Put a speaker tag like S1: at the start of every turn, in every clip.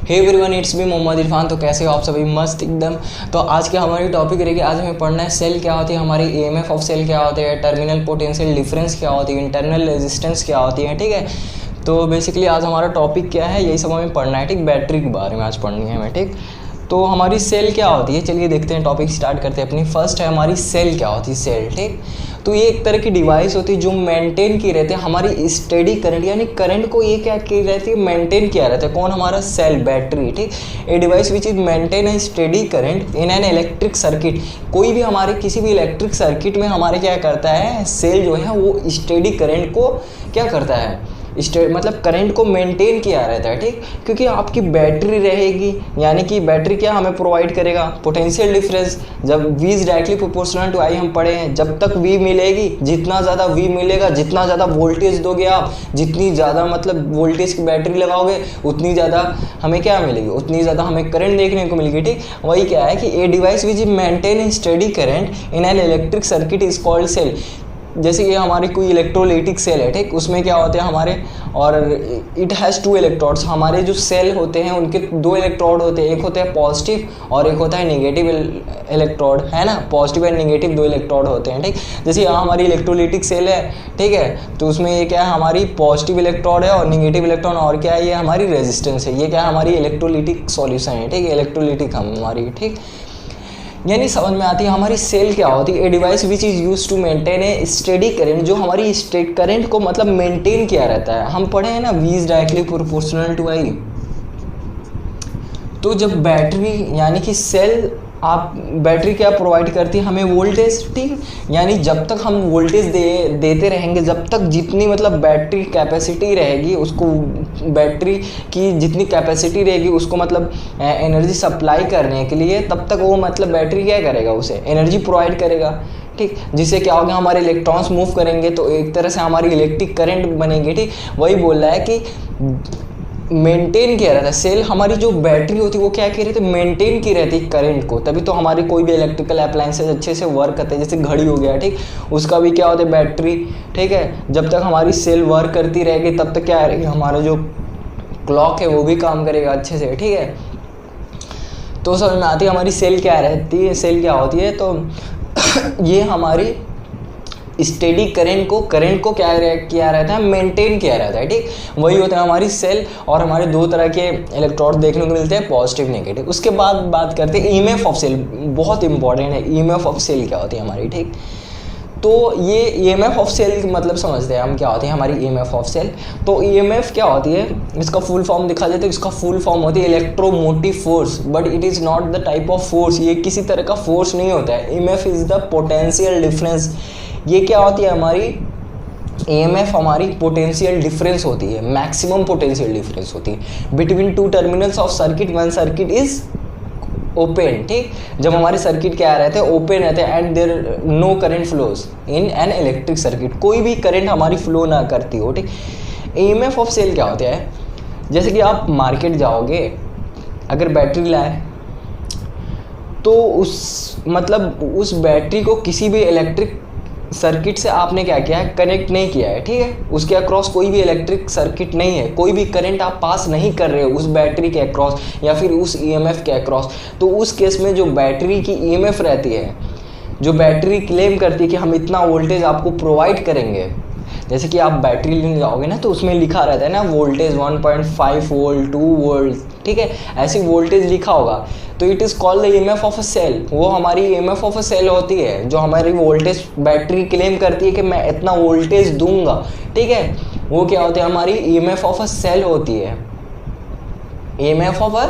S1: Hey everyone, it's me Mohammed Irfan. तो कैसे हो आप सभी? मस्त एकदम। तो आज की हमारी टॉपिक रहेगी, आज हमें पढ़ना है सेल क्या होती है, हमारी ईएमएफ ऑफ सेल क्या होते हैं, टर्मिनल पोटेंशियल डिफरेंस क्या होती है, इंटरनल रेजिस्टेंस क्या होती है। ठीक है, तो बेसिकली आज हमारा टॉपिक क्या है, यही सब हमें पढ़ना है। ठीक, बैटरी के बारे में आज पढ़नी है हमें। ठीक, तो हमारी सेल क्या होती है, चलिए देखते हैं, टॉपिक स्टार्ट करते हैं अपनी। फर्स्ट है हमारी सेल क्या होती है। सेल, ठीक, तो ये एक तरह की डिवाइस होती है जो मेंटेन की रहती है हमारी स्टेडी करंट, यानी करंट को ये क्या की रहती है, मेंटेन किया रहता है। कौन? हमारा सेल, बैटरी। ठीक, ए device which is maintain a steady current in an electric circuit. कोई भी हमारे किसी भी इलेक्ट्रिक सर्किट में हमारे क्या करता है, सेल जो है वो स्टेडी करंट को क्या करता है, मतलब करंट को मेंटेन किया रहता है। ठीक, क्योंकि आपकी बैटरी रहेगी, यानी कि बैटरी क्या हमें प्रोवाइड करेगा, पोटेंशियल डिफरेंस। जब V is directly proportional to I हम पढ़े हैं, जब तक V मिलेगी, जितना ज़्यादा V मिलेगा, जितना ज़्यादा वोल्टेज दोगे आप, जितनी ज़्यादा मतलब वोल्टेज की बैटरी लगाओगे, उतनी ज़्यादा हमें क्या मिलेगी, उतनी ज़्यादा हमें करंट देखने को मिलेगी। ठीक, वही क्या है कि a device which maintain in steady current in an electric circuit is called cell. जैसे ये हमारी कोई इलेक्ट्रोलाइटिक सेल है, ठीक, उसमें क्या होते हैं हमारे, और इट हैज़ टू इलेक्ट्रोड्स। हमारे जो सेल होते हैं उनके दो इलेक्ट्रोड होते हैं, एक होता है पॉजिटिव और एक होता है नेगेटिव इलेक्ट्रोड, है ना। पॉजिटिव एंड नेगेटिव दो इलेक्ट्रोड होते हैं। ठीक, जैसे यहाँ हमारी इलेक्ट्रोलाइटिक सेल है, ठीक है, तो उसमें ये क्या है, हमारी पॉजिटिव इलेक्ट्रोड है और नेगेटिव इलेक्ट्रॉन, और क्या है, ये हमारी रेजिस्टेंस है। ये क्या है, हमारी इलेक्ट्रोलाइटिक सॉल्यूशन है। ठीक, इलेक्ट्रोलाइटिक हमारी, ठीक, यानी समझ में आती है हमारी सेल क्या होती है। A device which is use to maintain a steady current, जो हमारी स्टेट करंट को मतलब मेंटेन किया रहता है। हम पढ़े हैं ना, V is directly proportional to I। तो जब बैटरी यानी कि सेल, आप बैटरी क्या प्रोवाइड करती है हमें, वोल्टेज। ठीक, यानी जब तक हम वोल्टेज देते रहेंगे, जब तक जितनी मतलब बैटरी कैपेसिटी रहेगी, उसको बैटरी की जितनी कैपेसिटी रहेगी उसको मतलब एनर्जी सप्लाई करने के लिए, तब तक वो मतलब बैटरी क्या करेगा, उसे एनर्जी प्रोवाइड करेगा। ठीक, जिससे क्या होगा, हमारे इलेक्ट्रॉन्स मूव करेंगे तो एक तरह से हमारी इलेक्ट्रिक करंट बनेगी। ठीक, वही बोल रहा है कि मेंटेन किया रहता है सेल, हमारी जो बैटरी होती है वो क्या की रहती है, मेंटेन की रहती है करंट को, तभी तो हमारी कोई भी इलेक्ट्रिकल अप्लायंसेज अच्छे से वर्क करते हैं। जैसे घड़ी हो गया, ठीक, उसका भी क्या होता है, बैटरी। ठीक है, जब तक हमारी सेल वर्क करती रहेगी तब तक क्या रहेगी, हमारा जो क्लॉक है वो भी काम करेगा अच्छे से। ठीक है, तो समझ में आती है हमारी सेल क्या रहती है, सेल क्या होती है। तो ये हमारी स्टेडी करंट को क्या किया रहता है, मेंटेन किया रहता है। ठीक, वही होता है हमारी सेल, और हमारे दो तरह के इलेक्ट्रोड देखने को मिलते हैं, पॉजिटिव नेगेटिव। उसके बाद बात करते हैं ईएमएफ ऑफ सेल, बहुत इंपॉर्टेंट है। ईएमएफ ऑफ सेल क्या होती है हमारी, ठीक, तो ये ईएमएफ ऑफ सेल मतलब समझते हैं हम क्या होती है हमारी ईएमएफ ऑफ सेल। तो ईएमएफ क्या होती है, इसका फुल फॉर्म दिखा देते हैं। इसका फुल फॉर्म होती है electromotive force, but it is not the type of force. ये किसी तरह का फोर्स नहीं होता है। EMF is the potential difference. ये क्या होती है हमारी ईएमएफ, हमारी पोटेंशियल डिफरेंस होती है, मैक्सिमम पोटेंशियल डिफरेंस होती है between two terminals of circuit when circuit is open. ठीक, जब हमारे सर्किट क्या रहते हैं, ओपन रहते हैं, and there no current flows in an electric circuit, कोई भी करंट हमारी फ्लो ना करती हो। ठीक, ईएमएफ ऑफ सेल क्या होता है, जैसे कि आप मार्केट जाओगे, अगर बैटरी लाए तो उस बैटरी को किसी भी इलेक्ट्रिक सर्किट से आपने क्या किया है, कनेक्ट नहीं किया है। ठीक है, उसके अक्रॉस कोई भी इलेक्ट्रिक सर्किट नहीं है, कोई भी करंट आप पास नहीं कर रहे हो उस बैटरी के अक्रॉस या फिर उस ईएमएफ के अक्रॉस। तो उस केस में जो बैटरी की ईएमएफ रहती है, जो बैटरी क्लेम करती है कि हम इतना वोल्टेज आपको प्रोवाइड करेंगे, जैसे कि आप बैटरी लेने जाओगे ना, तो उसमें लिखा रहता है ना वोल्टेज 1.5 वोल्ट, 2 वोल्ट, ठीक है, ऐसी वोल्टेज लिखा होगा। तो it is called the EMF of a cell. वो हमारी ईएमएफ ऑफ अ सेल होती है, जो हमारी वोल्टेज बैटरी क्लेम करती है कि मैं इतना वोल्टेज दूंगा। ठीक है, वो क्या होती है, हमारी ईएमएफ ऑफ अ सेल होती है। ईएमएफ ऑफ अ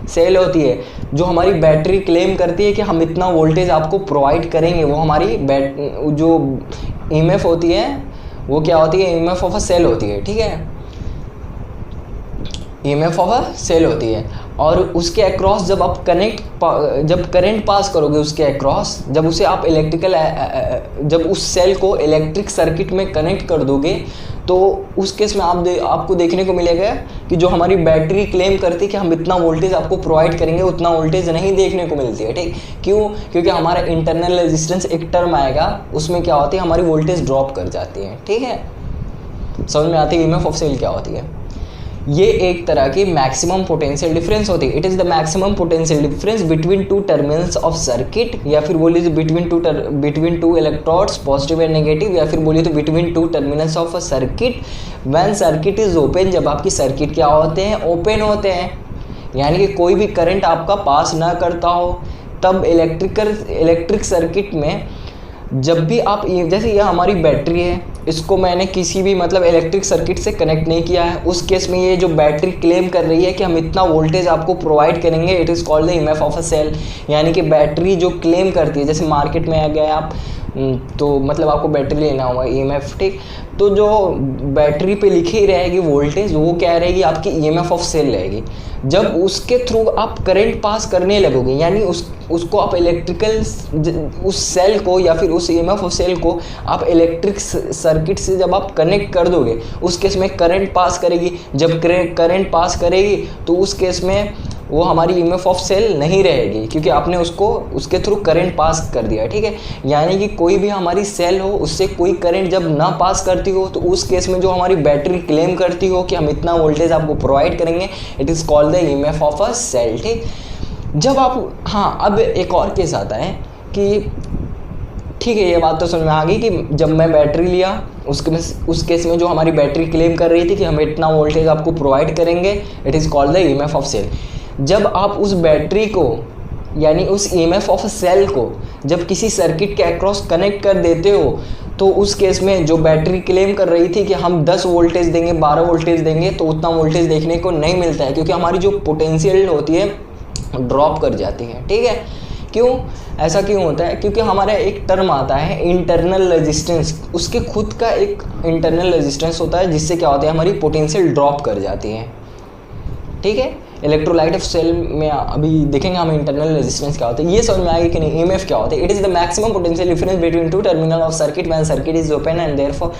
S1: सेल होती है जो हमारी बैटरी क्लेम करती है कि हम इतना वोल्टेज आपको प्रोवाइड करेंगे। वो हमारी जो ईएमएफ होती है वो क्या होती है, ईएमएफ ऑफ अ सेल होती है। ठीक है, ईएमएफ ऑफ अ सेल होती है, और उसके अक्रॉस जब आप जब करंट पास करोगे उसके अक्रॉस, जब उसे आप जब उस सेल को इलेक्ट्रिक सर्किट में कनेक्ट कर दोगे, तो उस केस में आपको देखने को मिलेगा कि जो हमारी बैटरी क्लेम करती है कि हम इतना वोल्टेज आपको प्रोवाइड करेंगे, उतना वोल्टेज नहीं देखने को मिलती है। ठीक, क्यों? क्योंकि हमारा इंटरनल रेजिस्टेंस एक टर्म आएगा, उसमें क्या होती है, हमारी वोल्टेज ड्रॉप कर जाती है। ठीक है, समझ में आती है ईएमएफ ऑफ सेल क्या होती है। ये एक तरह की मैक्सिमम पोटेंशियल डिफरेंस होती है। It is the maximum potential difference between two terminals of circuit, या फिर बोलिए तो between two electrodes positive and negative, या फिर बोलिए तो between two terminals of a circuit when circuit is open, जब आपकी सर्किट क्या होते हैं, ओपन होते हैं, यानी कि कोई भी करंट आपका पास ना करता हो। तब इलेक्ट्रिक सर्किट में जब भी आप, जैसे ये हमारी बैटरी है, इसको मैंने किसी भी मतलब इलेक्ट्रिक सर्किट से कनेक्ट नहीं किया है, उस केस में ये जो बैटरी क्लेम कर रही है कि हम इतना वोल्टेज आपको प्रोवाइड करेंगे, it is called the EMF of a cell. यानी कि बैटरी जो क्लेम करती है, जैसे मार्केट में आ गए आप तो मतलब आपको बैटरी लेना होगा ईएमएफ, ठीक, तो जो बैटरी पे लिखी रहेगी वोल्टेज, वो क्या रहेगी, आपकी ईएमएफ ऑफ सेल रहेगी। जब उसके थ्रू आप करंट पास करने लगोगे, यानी उसको आप इलेक्ट्रिकल, उस सेल को या फिर उस ईएमएफ ऑफ सेल को आप इलेक्ट्रिक सर्किट से जब आप कनेक्ट कर दोगे, उस केस में करंट पास करेगी। जब करंट पास करेगी तो उस केस में वो हमारी ईएमएफ ऑफ सेल नहीं रहेगी, क्योंकि आपने उसको उसके थ्रू करंट पास कर दिया, ठीक है। यानी कि कोई भी हमारी सेल हो, उससे कोई करंट जब ना पास करती हो, तो उस केस में जो हमारी बैटरी क्लेम करती हो कि हम इतना वोल्टेज आपको प्रोवाइड करेंगे, it is called the EMF of a cell, ठीक। जब आप, हाँ, अब एक और केस आता है कि ठीक है, ये बात तो समझ में आ गई कि जब मैं बैटरी लिया, उस केस में जो हमारी बैटरी क्लेम कर रही थी कि हम इतना वोल्टेज आपको प्रोवाइड करेंगे, it is called the EMF of cell. जब आप उस बैटरी को, यानी उस ईएमएफ ऑफ सेल को जब किसी सर्किट के अक्रॉस कनेक्ट कर देते हो, तो उस केस में जो बैटरी क्लेम कर रही थी कि हम 10 वोल्टेज देंगे, 12 वोल्टेज देंगे, तो उतना वोल्टेज देखने को नहीं मिलता है, क्योंकि हमारी जो पोटेंशियल होती है ड्रॉप कर जाती है, ठीक है। क्यों, ऐसा क्यों होता है? क्योंकि हमारा एक टर्म आता है इंटरनल रेजिस्टेंस, उसके खुद का एक इंटरनल रेजिस्टेंस होता है, जिससे क्या होता है, हमारी पोटेंशियल ड्रॉप कर जाती है, ठीक है। इलेक्ट्रोलाइट ऑफ सेल में अभी देखेंगे हम इंटरनल रेजिस्टेंस क्या होता है, ये समझ में आएगी कि नहीं। ईएमएफ क्या होता है? It is the maximum potential difference between two terminal of circuit when circuit is open and therefore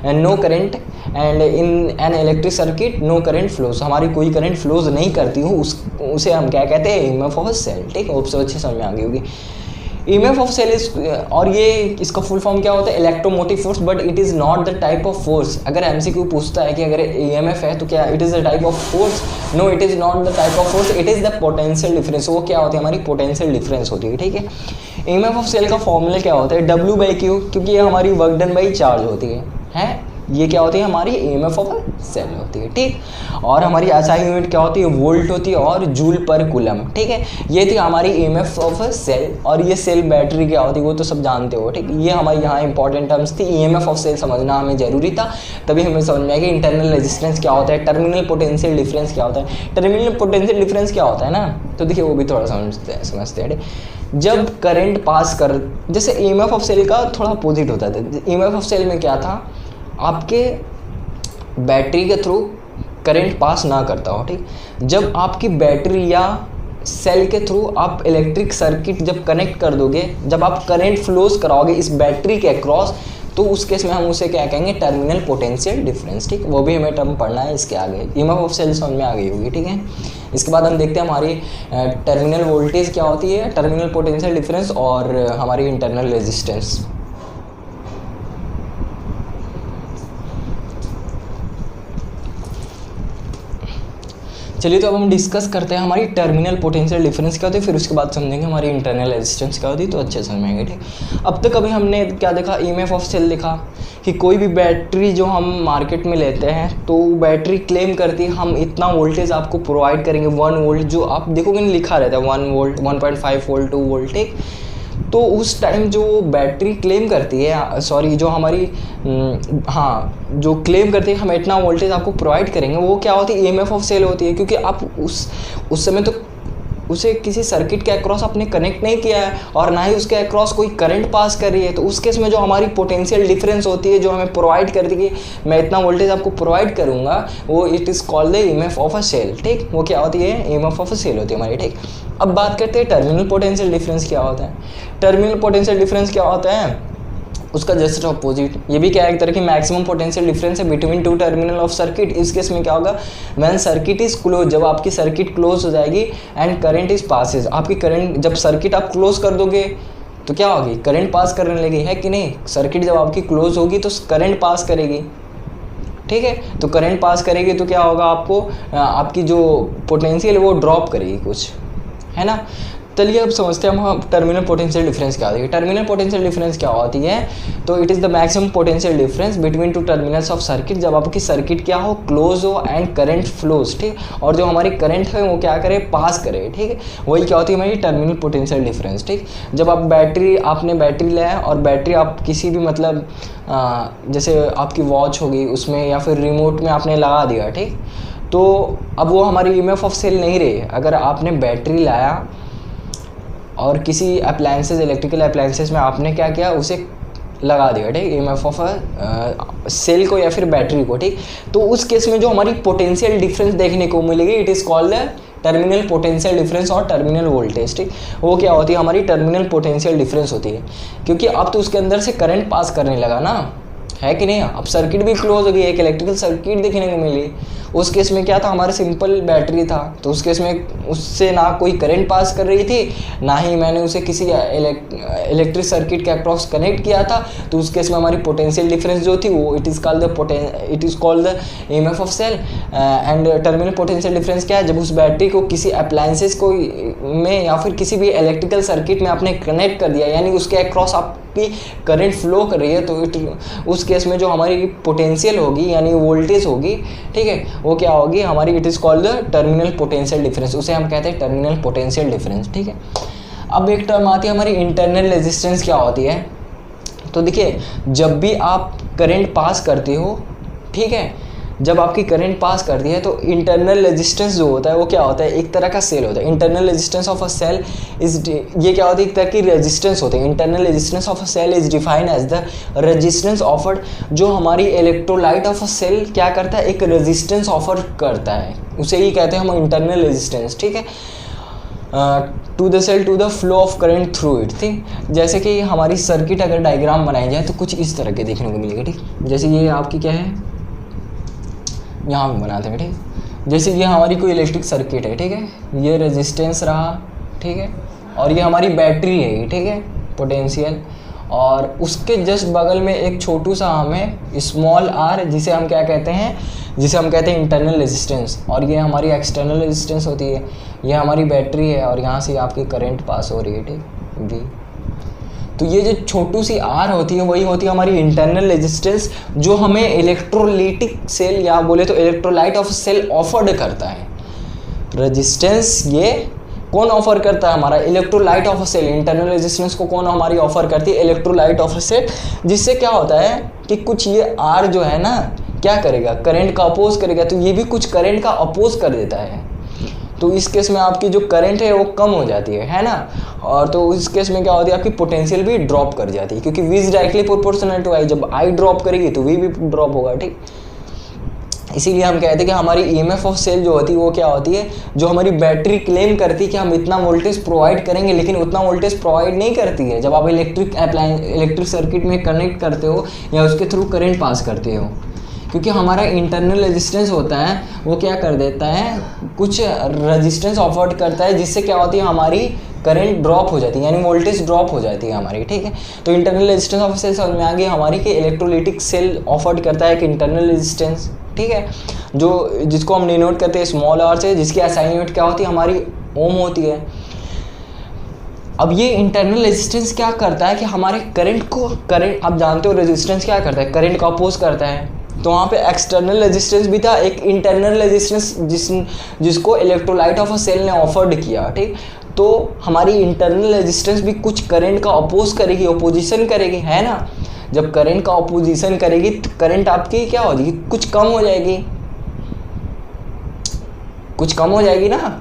S1: no current, and in an electric circuit no current flows, हमारी कोई करंट फ्लोज नहीं करती हो, उसे हम क्या कहते हैं, ईएमएफ ऑफ सेल, ठीक है। होप से अच्छे समझ में आ गई होगी। ईएमएफ ऑफ सेल इज, और ये इसका फुल फॉर्म क्या होता है, electromotive force, but it is not the type of force. अगर एमसीक्यू पूछता है कि अगर ईएमएफ है तो क्या it is the type of force, no it is not the type of force, it is the potential difference. वो क्या होती है, हमारी पोटेंशियल डिफरेंस होती है, ठीक है। ईएमएफ ऑफ सेल का फॉर्मूला क्या होता है, W/Q, क्योंकि ये हमारी वर्क डन बाई चार्ज होती है, ये क्या होती है, हमारी ईएमएफ ऑफ सेल होती है, ठीक। और हमारी एसआई यूनिट क्या होती है, वोल्ट होती है और जूल पर कूलम, ठीक है। ये थी हमारी ईएमएफ ऑफ सेल। और ये सेल बैटरी क्या होती है वो तो सब जानते हो, ठीक। ये हमारी यहाँ इंपॉर्टेंट टर्म्स थी। ईएमएफ ऑफ सेल समझना हमें जरूरी था, तभी हमें समझ में आया कि इंटरनल रेजिस्टेंस क्या होता है, टर्मिनल पोटेंशियल डिफरेंस क्या होता है। टर्मिनल पोटेंशियल डिफरेंस क्या होता है ना, तो देखिए वो भी थोड़ा समझते हैं। जब करंट पास कर, जैसे ईएमएफ ऑफ सेल का थोड़ा अपोजिट होता था। ईएमएफ ऑफ सेल में क्या था, आपके बैटरी के थ्रू करंट पास ना करता हो, ठीक। जब आपकी बैटरी या सेल के थ्रू आप इलेक्ट्रिक सर्किट जब कनेक्ट कर दोगे, जब आप करंट फ्लोज कराओगे इस बैटरी के अक्रॉस, तो उस केस में हम उसे क्या कहेंगे, टर्मिनल पोटेंशियल डिफरेंस, ठीक। वो भी हमें टर्म पढ़ना है इसके आगे। ईएमएफ ऑफ सेल समझ में आ गई होगी, ठीक है। इसके बाद हम देखते हैं हमारी टर्मिनल वोल्टेज क्या होती है, टर्मिनल पोटेंशियल डिफरेंस और हमारी इंटरनल रेजिस्टेंस। चलिए, तो अब हम डिस्कस करते हैं हमारी टर्मिनल पोटेंशियल डिफरेंस क्या होती है, फिर उसके बाद समझेंगे हमारी इंटरनल रेजिस्टेंस क्या होती है, तो अच्छे समझ में आएंगे, ठीक। अब तक अभी हमने क्या देखा, ईएमएफ ऑफ सेल देखा कि कोई भी बैटरी जो हम मार्केट में लेते हैं, तो बैटरी क्लेम करती है हम इतना वोल्टेज आपको प्रोवाइड करेंगे, 1 वोल्ट, जो आप देखोगे लिखा रहता है 1 वोल्ट, 1.5 वोल्ट, 2 वोल्ट, ठीक। तो उस टाइम जो बैटरी क्लेम करती है, सॉरी जो हमारी जो क्लेम करती है हम इतना वोल्टेज आपको प्रोवाइड करेंगे, वो क्या होती है, ईएमएफ ऑफ सेल होती है। क्योंकि आप उस समय तो उसे किसी सर्किट के अक्रॉस आपने कनेक्ट नहीं किया है और ना ही उसके अक्रॉस कोई करंट पास कर रही है, तो उस केस में जो हमारी पोटेंशियल डिफरेंस होती है, जो हमें प्रोवाइड करती है, मैं इतना वोल्टेज आपको प्रोवाइड करूंगा, वो it is called the EMF of a cell, ठीक। वो क्या होती है, ईएमएफ ऑफ अ सेल होती है हमारी, ठीक। अब बात करते हैं टर्मिनल पोटेंशियल डिफरेंस क्या होता है। टर्मिनल पोटेंशियल डिफरेंस क्या होता है, उसका जस्ट अपोजिट। ये भी क्या है, एक तरह की मैक्सिमम पोटेंशियल डिफरेंस है between two terminal of circuit. इस केस में क्या होगा, व्हेन सर्किट इज क्लोज, जब आपकी सर्किट क्लोज हो जाएगी, एंड करंट इज पासेज, आपकी करंट जब सर्किट आप क्लोज कर दोगे तो क्या होगी, करंट पास करने लगी है कि नहीं। सर्किट जब आपकी क्लोज होगी तो करंट पास करेगी, ठीक है। तो करंट पास करेगी तो क्या होगा, आपको आपकी जो पोटेंशियल है वो ड्रॉप करेगी कुछ, है ना। चलिए अब समझते हैं हम टर्मिनल पोटेंशियल डिफरेंस क्या होती है। टर्मिनल पोटेंशियल डिफरेंस क्या होती है, तो it is the maximum potential difference between two terminals of circuit, जब आपकी सर्किट क्या हो, क्लोज हो एंड करंट फ्लोज, ठीक, और जो हमारी करंट है वो क्या करे, पास करे, ठीक है। वही क्या होती है हमारी टर्मिनल पोटेंशियल डिफरेंस, ठीक। जब आप आपने बैटरी लिया और बैटरी आप किसी भी मतलब जैसे आपकी वॉच होगी उसमें या फिर रिमोट में आपने लगा दिया, ठीक, तो अब वो हमारी ईएमएफ ऑफ सेल नहीं रही है। अगर आपने बैटरी लाया और किसी अप्लायंसेस, इलेक्ट्रिकल अप्लायंसेस में आपने क्या किया, उसे लगा दिया, ठीक, ईएमएफ ऑफ सेल को या फिर बैटरी को, ठीक, तो उस केस में जो हमारी पोटेंशियल डिफरेंस देखने को मिलेगी, it is called the terminal potential difference और टर्मिनल वोल्टेज, ठीक। वो क्या होती है, हमारी टर्मिनल पोटेंशियल डिफरेंस होती है, क्योंकि अब तो उसके अंदर से करंट पास करने लगा ना, है कि नहीं। अब सर्किट भी क्लोज हो गई, एक इलेक्ट्रिकल सर्किट देखने को मिली। उस केस में क्या था, हमारा सिंपल बैटरी था, तो उस केस में उससे ना कोई करंट पास कर रही थी, ना ही मैंने उसे किसी इलेक्ट्रिक सर्किट के अक्रॉस कनेक्ट किया था। तो उस केस में हमारी पोटेंशियल डिफरेंस जो थी वो it is called the EMF of cell. And terminal potential difference क्या है, जब उस बैटरी को किसी अप्लायंसेस को में या फिर किसी भी इलेक्ट्रिकल सर्किट में आपने कनेक्ट कर दिया, यानी उसके अक्रॉस आपकी करंट फ्लो कर रही है, तो उस केस में जो हमारी पोटेंशियल होगी यानी वोल्टेज होगी, ठीक है, वो क्या होगी हमारी, it is called the terminal potential difference, उसे हम कहते हैं टर्मिनल पोटेंशियल डिफरेंस, ठीक है। अब एक टर्म आती है हमारी इंटरनल रेजिस्टेंस क्या होती है। तो देखिए, जब भी आप करंट पास करते हो, ठीक है, जब आपकी करंट पास करती है तो इंटरनल रेजिस्टेंस जो होता है वो क्या होता है, एक तरह का सेल होता है। Internal resistance of a cell is, ये क्या होती है, एक तरह की रेजिस्टेंस होती है। Internal resistance of a cell is defined as the resistance offered, जो हमारी इलेक्ट्रोलाइट ऑफ अ सेल क्या करता है, एक रेजिस्टेंस ऑफर करता है, उसे ही कहते हैं हम इंटरनल रेजिस्टेंस, ठीक है, to the cell to the flow of current through it, ठीक। जैसे कि हमारी सर्किट अगर डायग्राम बनाई जाए तो कुछ इस तरह के देखने को मिलेगा, ठीक। जैसे ये आपकी क्या है, यहाँ पे बनाते हैं, ठीक। जैसे ये हमारी कोई इलेक्ट्रिक सर्किट है, ठीक है, ये रेजिस्टेंस रहा, ठीक है, और ये हमारी बैटरी है, ठीक है, पोटेंशियल, और उसके जस्ट बगल में एक छोटू सा हमें स्मॉल आर, जिसे हम क्या कहते हैं, जिसे हम कहते हैं इंटरनल रेजिस्टेंस, और ये हमारी एक्सटर्नल रेजिस्टेंस होती है। ये हमारी बैटरी है और यहाँ से आपकी करंट पास हो रही है, ठीक, भी। तो ये जो छोटू सी आर होती है वही होती है हमारी इंटरनल रेजिस्टेंस, जो हमें इलेक्ट्रोलाइटिक सेल या बोले तो इलेक्ट्रोलाइट ऑफ सेल ऑफर्ड करता है। रेजिस्टेंस ये कौन ऑफर करता है, हमारा electrolyte of cell. Internal resistance को कौन हमारी ऑफर करती है, इलेक्ट्रोलाइट ऑफ सेल, जिससे क्या होता है कि कुछ ये आर जो है ना क्या करेगा, करंट का अपोज करेगा, तो ये भी कुछ करंट का अपोज कर देता है। तो इस केस में आपकी जो करंट है वो कम हो जाती है ना, और तो इस केस में क्या होती है, आपकी पोटेंशियल भी ड्रॉप कर जाती है, क्योंकि V is directly proportional to I। जब I ड्रॉप करेगी तो V भी ड्रॉप होगा, ठीक। इसीलिए हम कहते हैं कि हमारी ईएमएफ ऑफ सेल जो होती है वो क्या होती है, जो हमारी बैटरी क्लेम करती है कि हम इतना वोल्टेज प्रोवाइड करेंगे, लेकिन उतना वोल्टेज प्रोवाइड नहीं करती है। जब आप इलेक्ट्रिक सर्किट में कनेक्ट करते हो या उसके थ्रू करंट पास करते हो, क्योंकि हमारा इंटरनल रेजिस्टेंस होता है वो क्या कर देता है, कुछ रेजिस्टेंस ऑफर करता है, जिससे क्या होती है हमारी करंट ड्रॉप हो जाती है, यानी वोल्टेज ड्रॉप हो जाती है हमारी, ठीक है। तो इंटरनल रेजिस्टेंस ऑफ सेल समझ में आ गई हमारी कि इलेक्ट्रोलाइटिक सेल ऑफर करता है एक इंटरनल रेजिस्टेंस, ठीक है, जो जिसको हम डिनोट करते हैं स्मॉल आर से, जिसकी एसआई यूनिट क्या होती है हमारी ओम होती है। अब ये इंटरनल रेजिस्टेंस क्या करता है कि हमारे करंट आप जानते हो रेजिस्टेंस क्या करता है, करंट का अपोज करता है। तो वहाँ पे एक्सटर्नल रेजिस्टेंस भी था, एक इंटरनल रेजिस्टेंस जिसको इलेक्ट्रोलाइट ऑफ अ सेल ने ऑफर्ड किया, ठीक। तो हमारी इंटरनल रेजिस्टेंस भी कुछ करंट का अपोज करेगी, अपोजिशन करेगी, है ना। जब करंट का अपोजिशन करेगी तो करंट आपकी क्या हो जाएगी, कुछ कम हो जाएगी, कुछ कम हो जाएगी ना।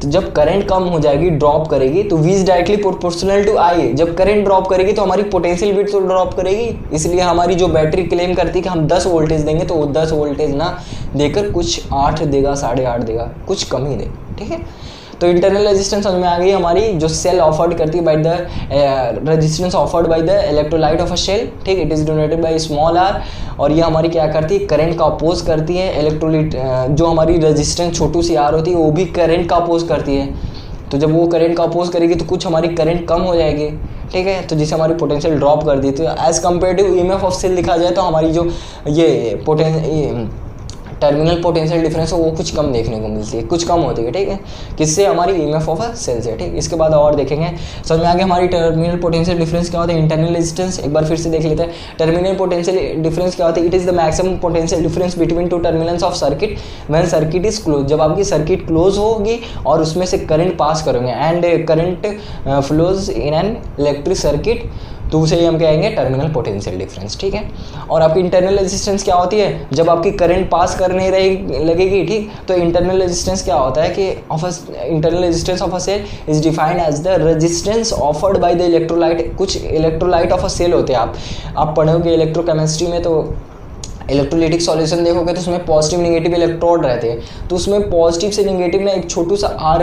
S1: तो जब करंट कम हो जाएगी, ड्रॉप करेगी, तो V is directly proportional to I। जब करंट ड्रॉप करेगी तो हमारी पोटेंशियल भी तो ड्रॉप करेगी। इसलिए हमारी जो बैटरी क्लेम करती है कि हम 10 वोल्टेज देंगे, तो वो 10 वोल्टेज ना देकर कुछ 8 देगा, 8.5 देगा, कुछ कम ही दे, ठीक है। तो इंटरनल रेजिस्टेंस समझ में आ गई हमारी, जो सेल ऑफर्ड करती है by the resistance offered by the electrolyte of a cell, ठीक। It is denoted by small R, और ये हमारी क्या करती है, करंट का अपोज करती है। इलेक्ट्रोलाइट जो हमारी रेजिस्टेंस छोटू सी आर होती है वो भी करंट का अपोज करती है, तो जब वो करंट का अपोज करेगी तो कुछ हमारी करंट कम हो जाएगी, ठीक है, तो जिससे हमारी पोटेंशियल ड्रॉप कर दी। तो as compare to EMF of cell लिखा जाए तो हमारी जो ये टर्मिनल पोटेंशियल डिफरेंस है वो कुछ कम देखने को मिलती है, कुछ कम होती है, ठीक है, किससे, हमारी ईएमएफ ऑफ अ सेल से, ठीक। इसके बाद और देखेंगे, समझ में आगे हमारी टर्मिनल पोटेंशियल डिफरेंस क्या होता है, इंटरनल रेजिस्टेंस। एक बार फिर से देख लेते हैं, टर्मिनल पोटेंशियल डिफरेंस क्या होता है, it is the maximum potential difference between two terminals of circuit when circuit is close. जब आपकी सर्किट क्लोज होगी और उसमें से करंट पास करेंगे and current flows in an electric circuit, तो उसे हम कहेंगे टर्मिनल पोटेंशियल डिफरेंस, ठीक है। और आपकी इंटरनल रेजिस्टेंस क्या होती है, जब आपकी करंट पास करने लगेगी, ठीक, तो इंटरनल रेजिस्टेंस क्या होता है कि internal resistance of a cell is defined as the resistance offered by the electrolyte. कुछ इलेक्ट्रोलाइट ऑफ अ सेल होते हैं, आप पढ़ोगे इलेक्ट्रोकेमिस्ट्री में, तो इलेक्ट्रोलाइटिक सॉल्यूशन देखोगे तो उसमें पॉजिटिव निगेटिव इलेक्ट्रोड रहते हैं, तो उसमें पॉजिटिव से निगेटिव में एक छोटू सा आर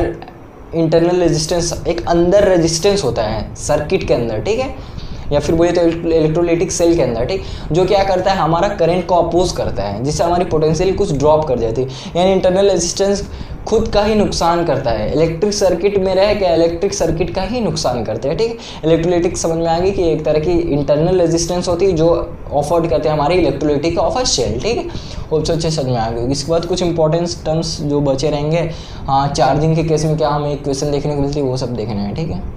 S1: इंटरनल रेजिस्टेंस, एक अंदर रेजिस्टेंस होता है सर्किट के अंदर, ठीक है, या फिर बोले तो इलेक्ट्रोलाइटिक सेल के अंदर, ठीक, जो क्या करता है, हमारा करंट को अपोज करता है, जिससे हमारी पोटेंशियल कुछ ड्रॉप कर जाती है। यानी इंटरनल रेजिस्टेंस खुद का ही नुकसान करता है, इलेक्ट्रिक सर्किट में रह के इलेक्ट्रिक सर्किट का ही नुकसान करते हैं, ठीक। इलेक्ट्रोलाइटिक समझ में आ गई कि एक तरह की इंटरनल रेजिस्टेंस होती है जो ऑफर्ड करते हैं हमारे इलेक्ट्रोलाइटिक ऑफ अ सेल, ठीक है। होप सो अच्छे समझ में आ गई। इसके बाद कुछ इंपॉर्टेंट टर्म्स जो बचे रहेंगे, हाँ, चार्जिंग के केस में क्या हमें इक्वेशन देखने को मिलती है, वो सब देखना है, ठीक है।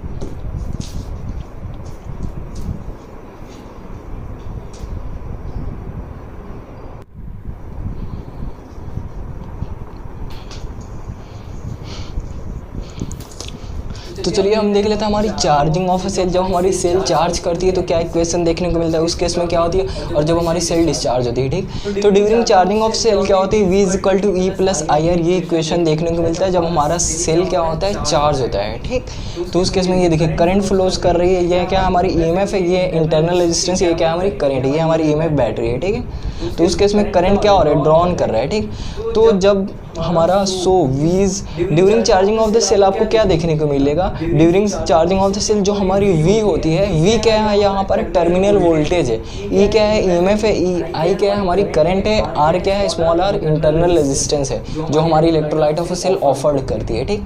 S1: तो चलिए हम देख लेते हैं हमारी चार्जिंग ऑफ सेल। जब हमारी सेल चार्ज करती है तो क्या इक्वेशन देखने को मिलता है, उस केस में क्या होती है, और जब हमारी सेल डिस्चार्ज होती है, ठीक। तो ड्यूरिंग चार्जिंग ऑफ सेल क्या होती है, V = E + IR, ये इक्वेशन देखने को मिलता है जब हमारा सेल क्या होता है, चार्ज होता है, ठीक। तो उस केस में ये देखिए करंट फ्लोज कर रही है, ये क्या हमारी EMF है, ये इंटरनल रेजिस्टेंस, ये क्या हमारी करंट है, ये हमारी EMF बैटरी है, ठीक है। तो उस केस में करंट क्या हो रहा है, ड्रॉन कर रहा है, ठीक। तो जब हमारा वीज during charging of the cell आपको क्या देखने को मिलेगा, during charging of the cell जो हमारी V होती है, V क्या है, यहाँ पर टर्मिनल वोल्टेज है, E क्या है, EMF है, I क्या है, हमारी करंट है, R क्या है, स्मॉल r इंटरनल रेजिस्टेंस है जो हमारी इलेक्ट्रोलाइट ऑफ सेल ऑफर्ड करती है, ठीक।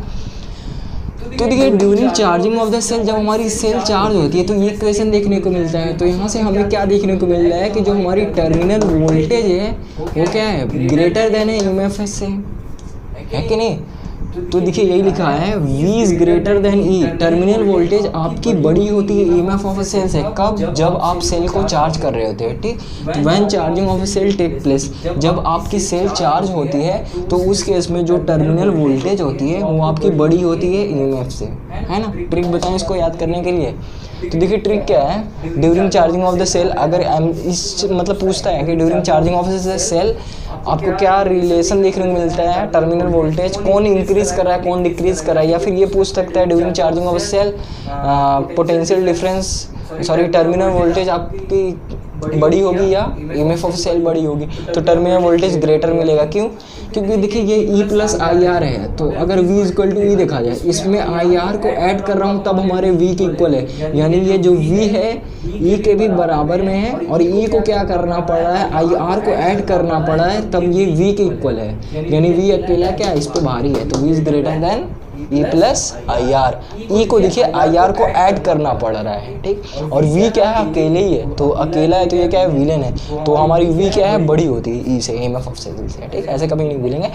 S1: तो देखिए during charging of the cell जब हमारी सेल चार्ज होती है तो ये इक्वेशन देखने को मिलता है। तो यहाँ से हमें क्या देखने को मिल रहा है कि जो हमारी टर्मिनल वोल्टेज है वो क्या है, ग्रेटर देन है EMF से, है कि नहीं। तो देखिए यही लिखा है V is greater then E, terminal voltage आपकी बड़ी होती है EMF ऑफ अ सेल से, कब, जब आप सेल को चार्ज कर रहे होते हैं, ठीक। When charging of a cell take place, जब आपकी सेल चार्ज होती है तो उस केस में जो टर्मिनल वोल्टेज होती है वो आपकी बड़ी होती है EMF से, है ना। ट्रिक बताएं इसको याद करने के लिए। तो देखिए ट्रिक क्या है, during charging of the cell, अगर इस मतलब पूछता है कि during charging of the cell आपको क्या रिलेशन देखने को मिलता है, टर्मिनल वोल्टेज कौन इंक्रीज कर रहा है कौन डिक्रीज कर रहा है, या फिर ये पूछ सकता है during charging of cell potential difference, sorry terminal voltage आपकी बड़ी होगी या EMF ऑफ सेल बड़ी होगी, तो टर्मिनल वोल्टेज ग्रेटर मिलेगा। क्यों, क्योंकि देखिए ये E + IR है, तो अगर V = E देखा जाए, इसमें IR को ऐड कर रहा हूँ तब हमारे V के इक्वल है, यानी ये जो V है E के भी बराबर में है, और E को क्या करना पड़ रहा है, IR को ऐड करना पड़ा है, तब ये V के इक्वल है, यानी V अकेला क्या है, इस पे भारी है, तो V is greater then E + IR। E को देखिए IR को ऐड करना पड़ रहा है, ठीक, और V क्या है, अकेले ही है, तो अकेला है तो ये क्या है, विलेन है, तो हमारी V क्या है, बड़ी होती है E से, EMF ऑफ सेल से, ठीक। ऐसे कभी नहीं भूलेंगे।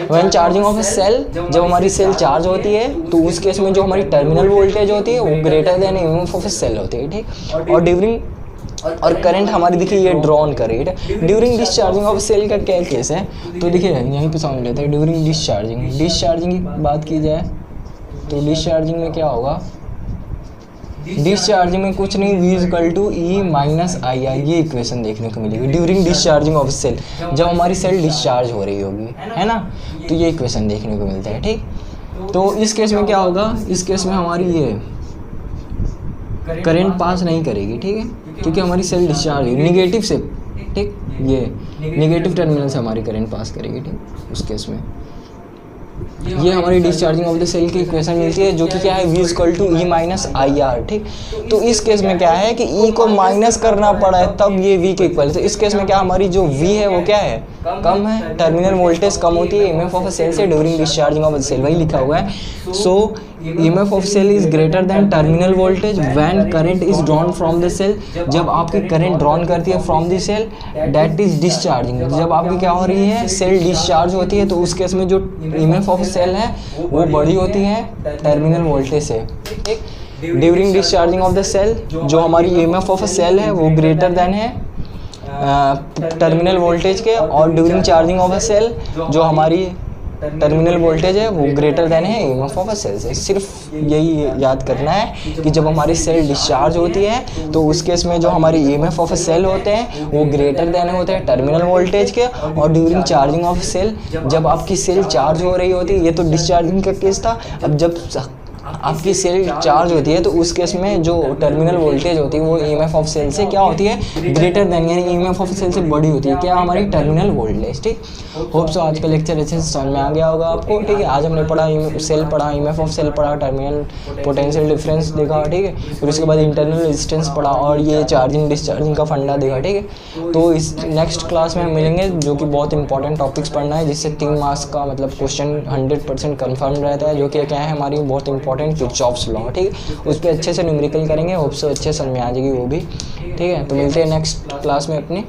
S1: When charging of a cell, जब हमारी सेल चार्ज होती है तो उस केस में जो हमारी टर्मिनल वोल्टेज होती है वो greater than EMF of cell होती है, ठीक। और ड्यूरिंग और करंट हमारी देखिए ये ड्रॉन कर रही है। ड्यूरिंग डिस्चार्जिंग ऑफ सेल का क्या केस है, तो देखिए यहीं पे समझ लेते हैं। ड्यूरिंग डिस्चार्जिंग की बात की जाए तो डिस्चार्जिंग में क्या होगा, डिस्चार्जिंग में कुछ नहीं, V = E - IR, ये इक्वेशन देखने को मिलेगी ड्यूरिंग डिस्चार्जिंग ऑफ सेल, जब हमारी सेल डिस्चार्ज हो रही होगी, है ना, तो ये इक्वेशन देखने को मिलता है, ठीक। तो इस केस में क्या होगा, इस केस में हमारी ये करंट पास नहीं करेगी, ठीक है, क्योंकि हमारी सेल डिस्चार्ज हुई निगेटिव से, ठीक, ये निगेटिव टर्मिनल से हमारी करंट पास करेगी, ठीक। उस केस में ये हमारी डिस्चार्जिंग ऑफ द सेल की इक्वेशन मिलती है, जो कि क्या है, V = E - IR, ठीक। तो इस केस में क्या है कि E को माइनस करना पड़ा है तब ये V के इक्वल है, तो इस केस में क्या हमारी जो V है वो क्या है, कम है, टर्मिनल वोल्टेज कम होती है EMF ऑफ सेल से during discharging of the cell, वही लिखा हुआ है। सो EMF of cell is greater than terminal voltage when current is drawn from the cell, जब आपकी करंट ड्रॉन करती है from the cell that is discharging, जब आपकी क्या हो रही है, सेल डिस्चार्ज होती है, तो उस केस में जो EMF ऑफ सेल है वो बड़ी होती है टर्मिनल वोल्टेज से। ठीक, during discharging of the cell जो हमारी EMF ऑफ सेल है वो ग्रेटर देन है टर्मिनल वोल्टेज के, और during charging of a cell जो हमारी टर्मिनल वोल्टेज है वो ग्रेटर देन है EMF ऑफ अ सेल से। सिर्फ यही याद करना है कि जब हमारी सेल डिस्चार्ज होती है तो उस केस में जो हमारी EMF ऑफ अ सेल होते हैं वो ग्रेटर देन होते हैं टर्मिनल वोल्टेज के, और ड्यूरिंग चार्जिंग ऑफ सेल जब आपकी सेल चार्ज हो रही होती है, ये तो डिस्चार्जिंग का केस था, अब जब आपकी सेल चार्ज होती है तो उस केस में जो टर्मिनल वोल्टेज होती है वो EMF ऑफ सेल से क्या होती है, ग्रेटर देन, यानी EMF ऑफ सेल से बड़ी होती है क्या, हमारी टर्मिनल वोल्टेज। ठीक, होप सो आज का लेक्चर अच्छे से समझ में आ गया होगा आपको। ठीक है, आज हमने पढ़ा सेल पढ़ा, EMF ऑफ सेल पढ़ा, टर्मिनल पोटेंशियल डिफरेंस देखा। ठीक है, फिर उसके बाद इंटरनल रेजिस्टेंस पढ़ा और ये चार्जिंग डिस्चार्जिंग का फंडा देखा। ठीक है, तो इस नेक्स्ट क्लास में हम मिलेंगे जो कि बहुत इंपॉर्टेंट टॉपिक्स पढ़ना है, जिससे 3 मार्क्स का मतलब क्वेश्चन 100% कन्फर्म रहता है, जो कि क्या है हमारी बहुत इंपॉर्टेंट किरचॉफ्स लॉ। ठीक है, उस पर अच्छे से न्यूमेरिकल करेंगे, होप सो अच्छे समझ में आ जाएगी वो भी। ठीक है, तो मिलते हैं नेक्स्ट क्लास में अपनी।